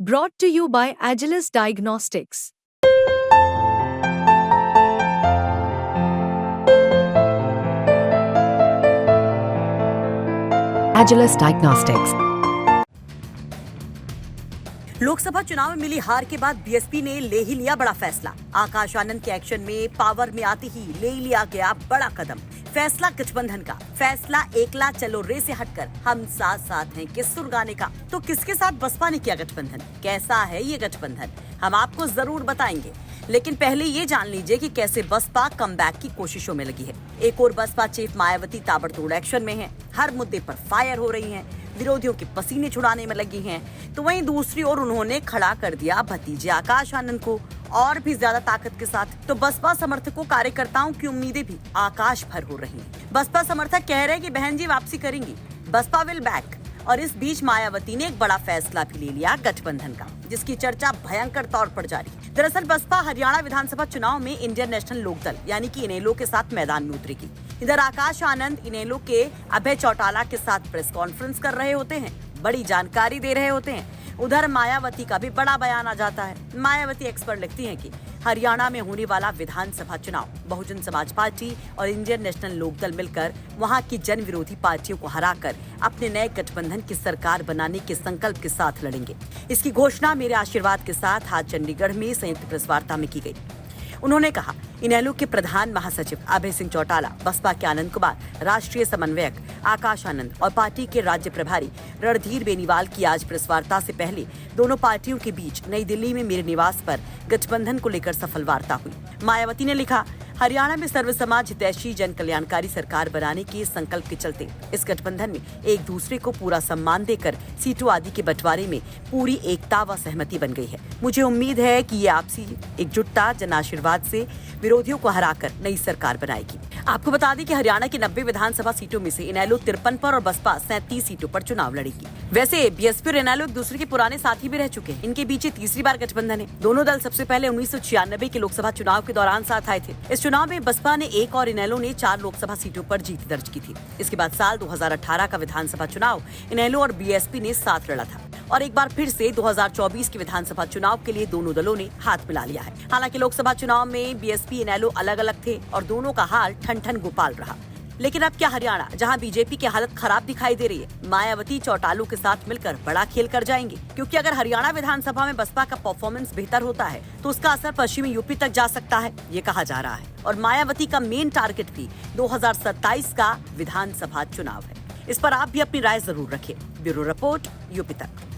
Brought to you by Agilus Diagnostics. Agilus Diagnostics. Lok Sabha चुनाव में मिली हार के बाद बीएसपी ने ले ही लिया बड़ा फैसला। आकाश आनंद के एक्शन में पावर में आते ही ले लिया गया बड़ा कदम। फैसला गठबंधन का, फैसला एकला चलो रे से हटकर हम साथ साथ हैं के सुर गाने का। तो किसके साथ बसपा ने किया गठबंधन, कैसा है ये गठबंधन, हम आपको जरूर बताएंगे। लेकिन पहले ये जान लीजिए कि कैसे बसपा कमबैक की कोशिशों में लगी है। एक और बसपा चीफ मायावती ताबड़तोड़ एक्शन में है, हर मुद्दे पर फायर हो रही हैं, विरोधियों के पसीने छुड़ाने में लगी हैं। तो वहीं दूसरी ओर उन्होंने खड़ा कर दिया भतीजे आकाश आनंद को और भी ज्यादा ताकत के साथ। तो बसपा समर्थकों कार्यकर्ताओं की उम्मीदें भी आकाश भर हो रही हैं। बसपा समर्थक कह रहे हैं कि बहन जी वापसी करेंगी, बसपा विल बैक। और इस बीच मायावती ने एक बड़ा फैसला भी ले लिया गठबंधन का, जिसकी चर्चा भयंकर तौर पर जारी। दरअसल बसपा हरियाणा विधानसभा चुनाव में इंडियन नेशनल लोकदल यानी कि इनेलो के साथ मैदान में उतरेगी। इधर आकाश आनंद इनेलो के अभय चौटाला के साथ प्रेस कॉन्फ्रेंस कर रहे होते हैं, बड़ी जानकारी दे रहे होते हैं। उधर मायावती का भी बड़ा बयान आ जाता है। मायावती एक्सपर्ट लिखती हैं कि हरियाणा में होने वाला विधानसभा चुनाव बहुजन समाज पार्टी और इंडियन नेशनल लोकदल मिलकर वहां की जन विरोधी पार्टियों को हराकर अपने नए गठबंधन की सरकार बनाने के संकल्प के साथ लड़ेंगे। इसकी घोषणा मेरे आशीर्वाद के साथ आज चंडीगढ़ में संयुक्त प्रेस वार्ता में की गई। उन्होंने कहा, इनेलो के प्रधान महासचिव अभय सिंह चौटाला, बसपा के आनंद कुमार, राष्ट्रीय समन्वयक आकाश आनंद और पार्टी के राज्य प्रभारी रणधीर बेनीवाल की आज प्रेस वार्ता से पहले दोनों पार्टियों के बीच नई दिल्ली में मेरे निवास पर गठबंधन को लेकर सफल वार्ता हुई। मायावती ने लिखा, हरियाणा में सर्व समाज हितैषी जन कल्याणकारी सरकार बनाने के संकल्प के चलते इस गठबंधन में एक दूसरे को पूरा सम्मान देकर सीटों आदि के बंटवारे में पूरी एकता व सहमति बन गई है। मुझे उम्मीद है कि ये आपसी एकजुटता जन आशीर्वाद से विरोधियों को हराकर नई सरकार बनाएगी। आपको बता दें कि हरियाणा की 90 विधानसभा सीटों में से इनेलो 53 पर और बसपा 37 सीटों पर चुनाव लड़ेगी। वैसे बीएसपी और इनेलो एक दूसरे के पुराने साथी भी रह चुके हैं। इनके बीच तीसरी बार गठबंधन है। दोनों दल सबसे पहले 1996 के लोकसभा चुनाव के दौरान साथ आए थे। इस चुनाव में बसपा ने 1 और इनेलो ने 4 लोकसभा सीटों पर जीत दर्ज की थी। इसके बाद साल 2018 का विधानसभा चुनाव इनेलो और बीएसपी ने साथ लड़ा था और एक बार फिर से 2024 के विधानसभा चुनाव के लिए दोनों दलों ने हाथ मिला लिया है। हालांकि लोकसभा चुनाव में बीएसपी इनेलो अलग अलग थे और दोनों का हाल ठन ठन गोपाल रहा। लेकिन अब क्या हरियाणा, जहां बीजेपी की हालत खराब दिखाई दे रही है, मायावती चौटालू के साथ मिलकर बड़ा खेल कर जाएंगे? क्योंकि अगर हरियाणा विधानसभा में बसपा का परफॉर्मेंस बेहतर होता है तो उसका असर पश्चिमी यूपी तक जा सकता है, ये कहा जा रहा है। और मायावती का मेन टारगेट भी 2027 का विधानसभा चुनाव है। इस पर आप भी अपनी राय जरूर रखें। ब्यूरो रिपोर्ट, यूपी तक।